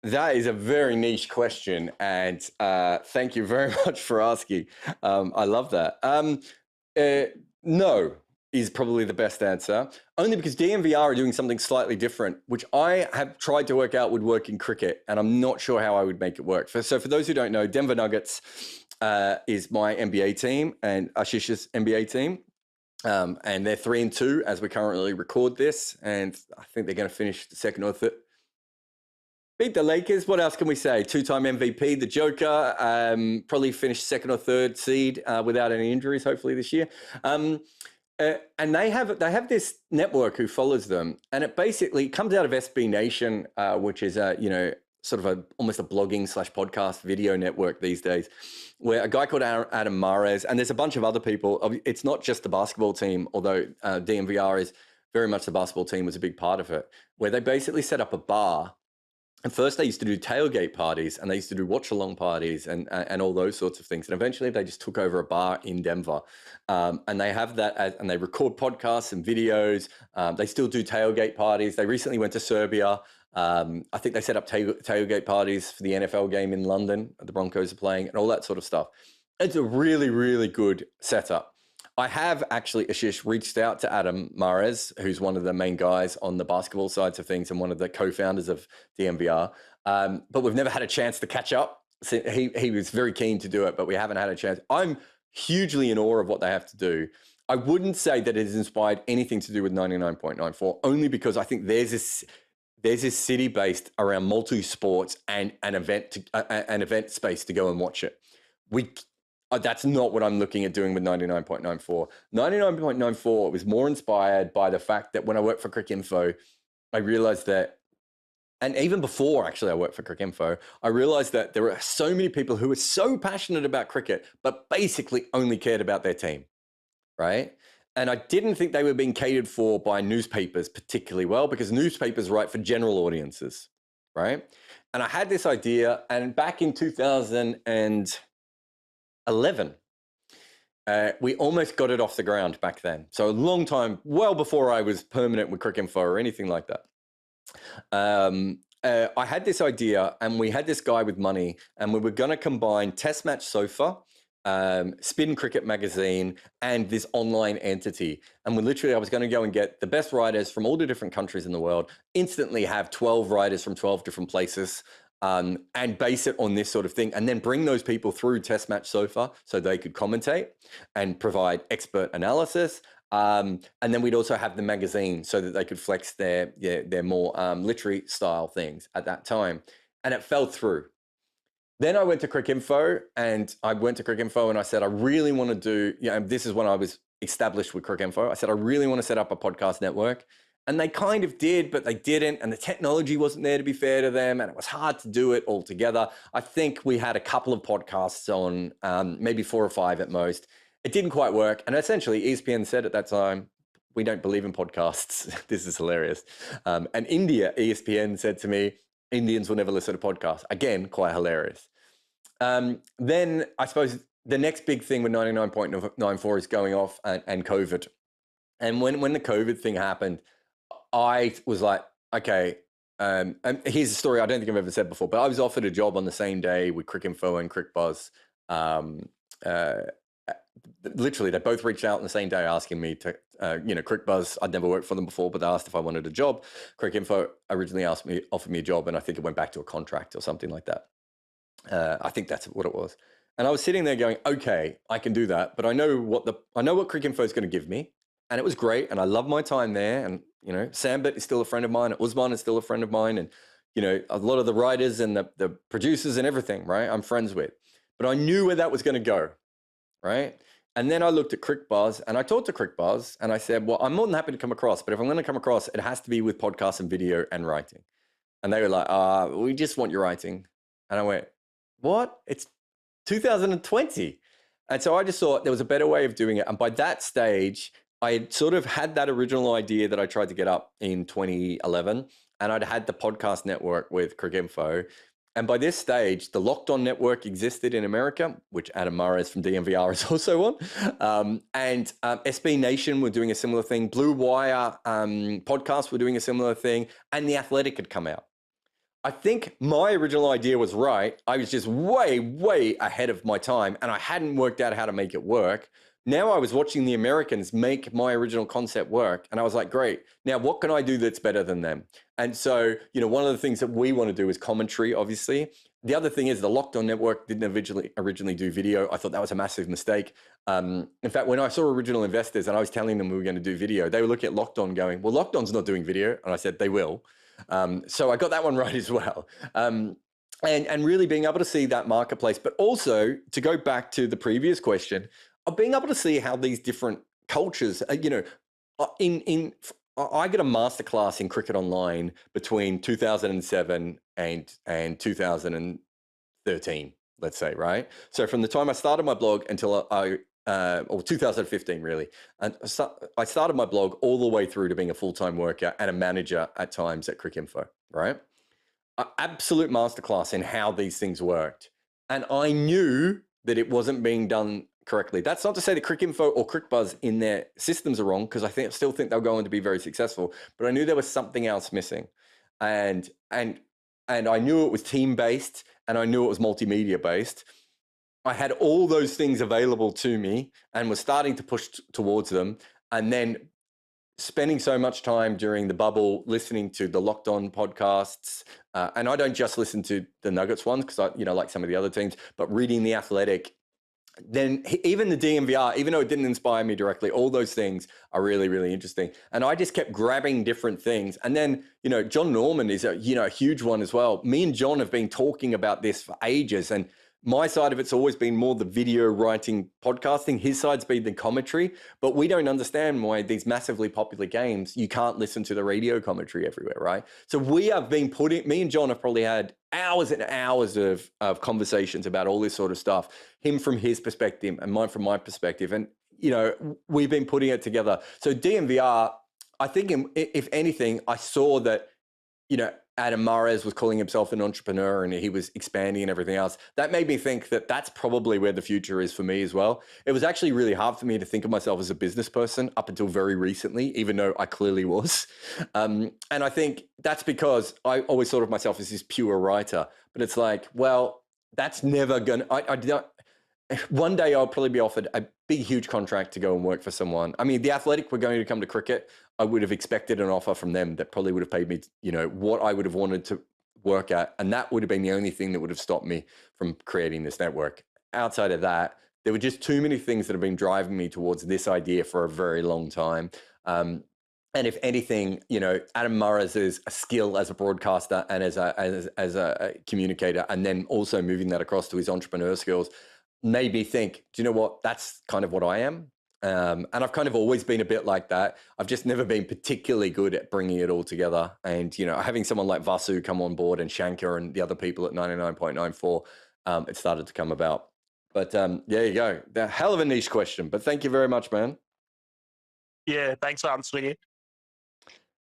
That is a very niche question, and thank you very much for asking. I love that. Uh, no is probably the best answer, only because DMVR are doing something slightly different, which I have tried to work out would work in cricket, and I'm not sure how I would make it work. So for those who don't know, Denver Nuggets is my NBA team and Ashish's NBA team. And they're 3-2 as we currently record this, and I think they're going to finish the second or third. Beat the Lakers. What else can we say? Two-time MVP, the Joker, probably finished second or third seed without any injuries, hopefully this year. And they have this network who follows them, and it basically comes out of SB Nation, which is sort of almost a blogging / podcast video network these days, where a guy called Adam Mares, and there's a bunch of other people. It's not just the basketball team, although DMVR is very much the basketball team was a big part of it, where they basically set up a bar. And first they used to do tailgate parties, and they used to do watch-along parties and all those sorts of things. And eventually they just took over a bar in Denver. And they have that, and they record podcasts and videos. They still do tailgate parties. They recently went to Serbia. I think they set up tailgate parties for the NFL game in London. The Broncos are playing and all that sort of stuff. It's a really, really good setup. I have actually, Ashish, reached out to Adam Mares, who's one of the main guys on the basketball sides of things and one of the co-founders of DMVR, but we've never had a chance to catch up. So he was very keen to do it, but we haven't had a chance. I'm hugely in awe of what they have to do. I wouldn't say that it has inspired anything to do with 99.94, only because I think there's this city based around multi-sports and an event space to go and watch it. That's not what I'm looking at doing with 99.94. 99.94 was more inspired by the fact that when I worked for Cricinfo, I realized that, and even before actually I worked for Cricinfo, I realized that there were so many people who were so passionate about cricket, but basically only cared about their team, right? And I didn't think they were being catered for by newspapers particularly well, because newspapers write for general audiences, right? And I had this idea, and back in 2011, we almost got it off the ground back then. So a long time, well before I was permanent with Cricinfo or anything like that. I had this idea, and we had this guy with money, and we were going to combine Test Match Sofa, Spin Cricket Magazine, and this online entity. And I was going to go and get the best writers from all the different countries in the world, instantly have 12 writers from 12 different places, and base it on this sort of thing, and then bring those people through Test Match Sofa so they could commentate and provide expert analysis. And then we'd also have the magazine so that they could flex their more literary style things at that time. And it fell through. Then I went to Cricinfo, and I said, I really want to do, this is when I was established with Cricinfo. I said, I really want to set up a podcast network. And they kind of did, but they didn't. And the technology wasn't there, to be fair to them. And it was hard to do it all together. I think we had a couple of podcasts on, maybe 4 or 5 at most. It didn't quite work. And essentially, ESPN said at that time, we don't believe in podcasts. This is hilarious. And India, ESPN said to me, Indians will never listen to podcasts. Again, quite hilarious. Then I suppose the next big thing with 99.94 is going off and COVID. And when the COVID thing happened, I was like, okay, and here's a story I don't think I've ever said before, but I was offered a job on the same day with Cricinfo and CricBuzz. Literally, they both reached out on the same day asking me to, CricBuzz, I'd never worked for them before, but they asked if I wanted a job. Cricinfo originally offered me a job, and I think it went back to a contract or something like that. I think that's what it was. And I was sitting there going, okay, I can do that, but I know what Cricinfo is going to give me. And it was great, and I love my time there. And, Sambit is still a friend of mine, Usman is still a friend of mine, and, a lot of the writers and the producers and everything, right, I'm friends with. But I knew where that was going to go, right? And then I looked at CricBuzz, and I talked to CricBuzz, and I said, well, I'm more than happy to come across, but if I'm going to come across, it has to be with podcasts and video and writing. And they were like, we just want your writing. And I went, what? It's 2020. And so I just thought there was a better way of doing it. And by that stage, I had sort of had that original idea that I tried to get up in 2011, and I'd had the podcast network with Cricinfo. And by this stage, the Locked On network existed in America, which Adam Mares from DMVR is also on. And SB Nation were doing a similar thing. Blue Wire podcasts were doing a similar thing. And The Athletic had come out. I think my original idea was right. I was just way, way ahead of my time, and I hadn't worked out how to make it work. Now I was watching the Americans make my original concept work, and I was like, great. Now, what can I do that's better than them? And so, one of the things that we want to do is commentary, obviously. The other thing is the Locked On Network didn't originally do video. I thought that was a massive mistake. In fact, when I saw Original Investors and I was telling them we were going to do video, they were looking at Locked On going, well, Locked On's not doing video. And I said, they will. So I got that one right as well. And really being able to see that marketplace, but also to go back to the previous question of being able to see how these different cultures, I get a masterclass in cricket online between 2007 and 2013, let's say, right? So from the time I started my blog until or 2015 really, and so I started my blog all the way through to being a full-time worker and a manager at times at Cricinfo, right? Absolute masterclass in how these things worked. And I knew that it wasn't being done correctly. That's not to say that Cricinfo or CricBuzz in their systems are wrong, because I still think they're going to be very successful. But I knew there was something else missing, and I knew it was team-based, and I knew it was multimedia based. I had all those things available to me and was starting to push towards them, and then spending so much time during the bubble listening to the Locked On podcasts, and I don't just listen to the Nuggets ones because I, like some of the other teams, but reading The Athletic, then even the DMVR, even though it didn't inspire me directly, all those things are really, really interesting. And I just kept grabbing different things. And then, John Norman is a huge one as well. Me and John have been talking about this for ages, and my side of it's always been more the video writing, podcasting. His side's been the commentary, but we don't understand why these massively popular games, you can't listen to the radio commentary everywhere, right? So we have been me and John have probably had hours and hours of conversations about all this sort of stuff, him from his perspective and mine from my perspective. And, we've been putting it together. So DMVR, I think if anything, I saw that, Adam Mares was calling himself an entrepreneur and he was expanding and everything else. That made me think that that's probably where the future is for me as well. It was actually really hard for me to think of myself as a business person up until very recently, even though I clearly was. And I think that's because I always thought of myself as this pure writer, but it's like, well, that's never going to, one day I'll probably be offered a big, huge contract to go and work for someone. I mean, The Athletic were going to come to cricket. I would have expected an offer from them that probably would have paid me, what I would have wanted to work at. And that would have been the only thing that would have stopped me from creating this network. Outside of that, there were just too many things that have been driving me towards this idea for a very long time. And if anything, Adam Mares' skill as a broadcaster and as a communicator, and then also moving that across to his entrepreneur skills, made me think, do you know what? That's kind of what I am. And I've kind of always been a bit like that. I've just never been particularly good at bringing it all together. And, having someone like Vasu come on board and Shankar and the other people at 99.94, it started to come about. But there you go. The hell of a niche question. But thank you very much, man. Yeah, thanks for answering it.